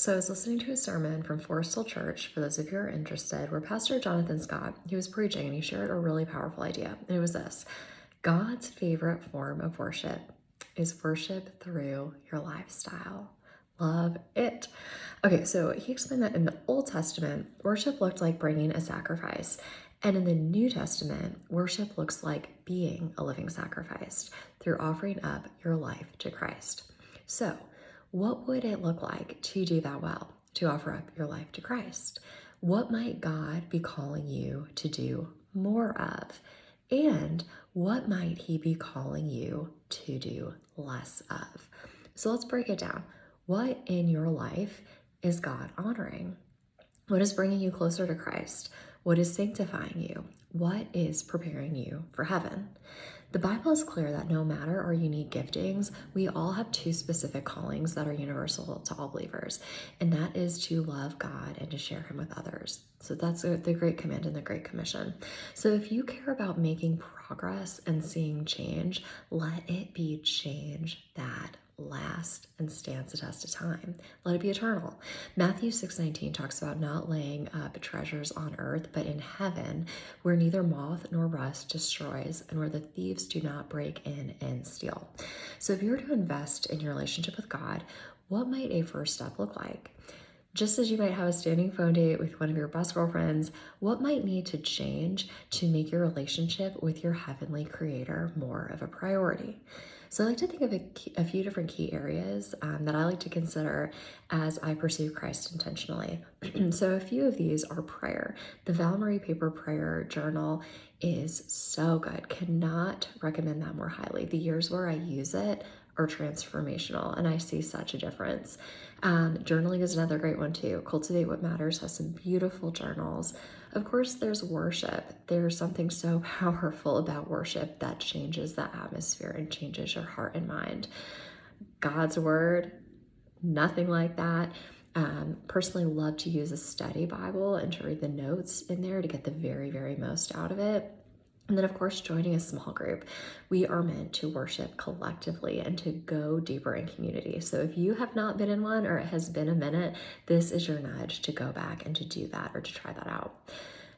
So I was listening to a sermon from Forest Hill Church, for those of you who are interested, where Pastor Jonathan Scott, he was preaching and he shared a really powerful idea. And it was this: God's favorite form of worship is worship through your lifestyle. Love it. Okay, so he explained that in the Old Testament, worship looked like bringing a sacrifice. And in the New Testament, worship looks like being a living sacrifice through offering up your life to Christ. So, what would it look like to do that well, to offer up your life to Christ? What might God be calling you to do more of? And what might He be calling you to do less of? So let's break it down. What in your life is God honoring? What is bringing you closer to Christ? What is sanctifying you? What is preparing you for heaven? The Bible is clear that no matter our unique giftings, we all have two specific callings that are universal to all believers, and that is to love God and to share Him with others. So that's the Great Command and the Great Commission. So if you care about making progress and seeing change, let it be change that lasts and stands the test of time. Let it be eternal. Matthew 6:19 talks about not laying up treasures on earth, but in heaven, where neither moth nor rust destroys and where the thieves do not break in and steal. So if you were to invest in your relationship with God, what might a first step look like? Just as you might have a standing phone date with one of your best girlfriends, what might need to change to make your relationship with your heavenly creator more of a priority? So I like to think of a few different key areas that I like to consider as I pursue Christ intentionally. So a few of these are prayer. The Val Marie Paper Prayer Journal is so good. Cannot recommend that more highly. The years where I use it are transformational, and I see such a difference. Journaling is another great one too. Cultivate What Matters has some beautiful journals. Of course, there's worship. There's something so powerful about worship that changes the atmosphere and changes your heart and mind. God's word, nothing like that. Personally love to use a study Bible and to read the notes in there to get the very, very most out of it. And then, of course, joining a small group. We are meant to worship collectively and to go deeper in community. So if you have not been in one or it has been a minute, this is your nudge to go back and to do that or to try that out.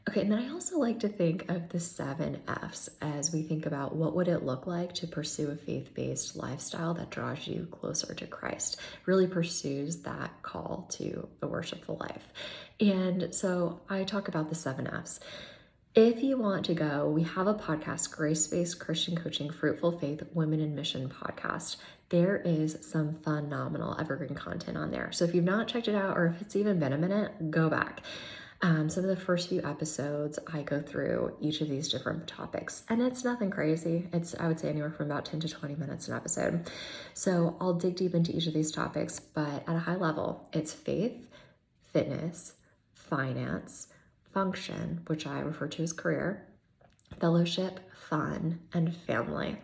Okay, and then I also like to think of the 7 F's as we think about what would it look like to pursue a faith-based lifestyle that draws you closer to Christ, really pursues that call to a worshipful life. And so I talk about the 7 F's. If you want to go, we have a podcast, Grace-Based Christian Coaching, Fruitful Faith, Women in Mission podcast. There is some phenomenal evergreen content on there. So if you've not checked it out, or if it's even been a minute, go back. Some of the first few episodes, I go through each of these different topics, and it's nothing crazy. It's, I would say, anywhere from about 10 to 20 minutes an episode. So I'll dig deep into each of these topics, but at a high level, it's faith, fitness, finance, function, which I refer to as career, fellowship, fun, and family.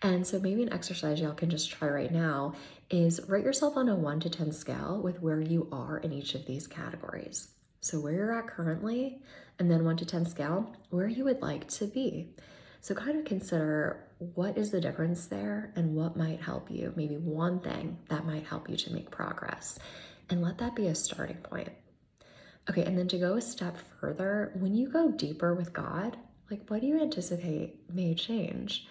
And so maybe an exercise y'all can just try right now is write yourself on a 1 to 10 scale with where you are in each of these categories. So where you're at currently, and then 1 to 10 scale, where you would like to be. So kind of consider what is the difference there and what might help you, maybe one thing that might help you to make progress. And let that be a starting point. Okay, and then to go a step further, when you go deeper with God, like what do you anticipate may change?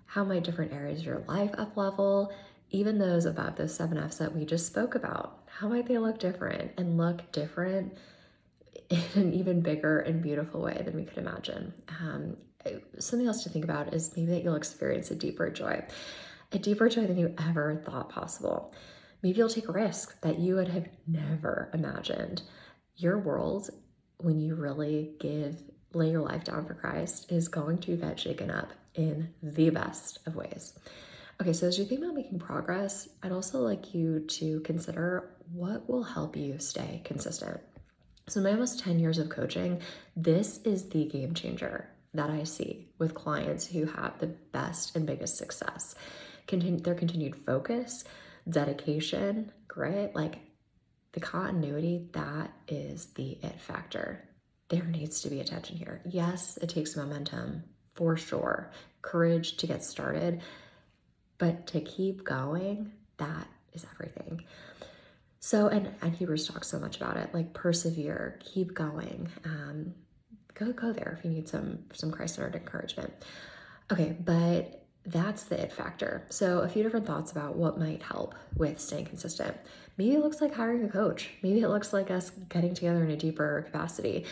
How might different areas of your life up level, even those above those 7 F's that we just spoke about, how might they look different and look different in an even bigger and beautiful way than we could imagine? Something else to think about is maybe that you'll experience a deeper joy than you ever thought possible. Maybe you'll take a risk that you would have never imagined. Your world, when you really lay your life down for Christ, is going to get shaken up in the best of ways. Okay, so as you think about making progress, I'd also like you to consider what will help you stay consistent. So in my almost 10 years of coaching, this is the game changer that I see with clients who have the best and biggest success. Their continued focus, dedication, grit, like the continuity, that is the it factor. There needs to be attention here. Yes, it takes momentum for sure, courage to get started, but to keep going, that is everything. So, and Hebrews talks so much about it, like persevere, keep going. Go there if you need some Christ-centered encouragement. Okay, but that's the it factor. So a few different thoughts about what might help with staying consistent. Maybe it looks like hiring a coach. Maybe it looks like us getting together in a deeper capacity.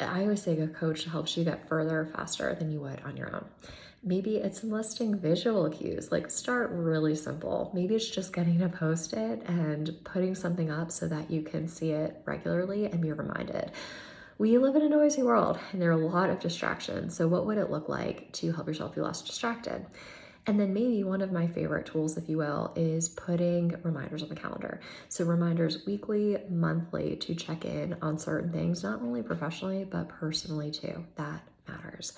I always say a coach helps you get further faster than you would on your own. Maybe it's enlisting visual cues, like start really simple. Maybe it's just getting a post-it and putting something up so that you can see it regularly and be reminded. We live in a noisy world and there are a lot of distractions. So what would it look like to help yourself be less distracted? And then maybe one of my favorite tools, if you will, is putting reminders on the calendar. So reminders weekly, monthly to check in on certain things, not only professionally, but personally too. That matters.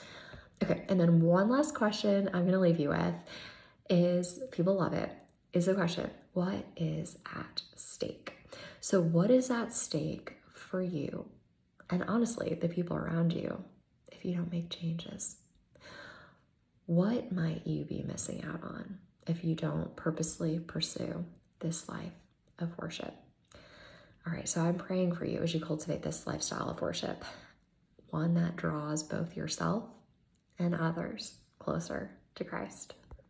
Okay, and then one last question I'm going to leave you with is, people love it, is the question, what is at stake? So what is at stake for you? And honestly, the people around you, if you don't make changes. What might you be missing out on if you don't purposely pursue this life of worship? All right, so I'm praying for you as you cultivate this lifestyle of worship, one that draws both yourself and others closer to Christ.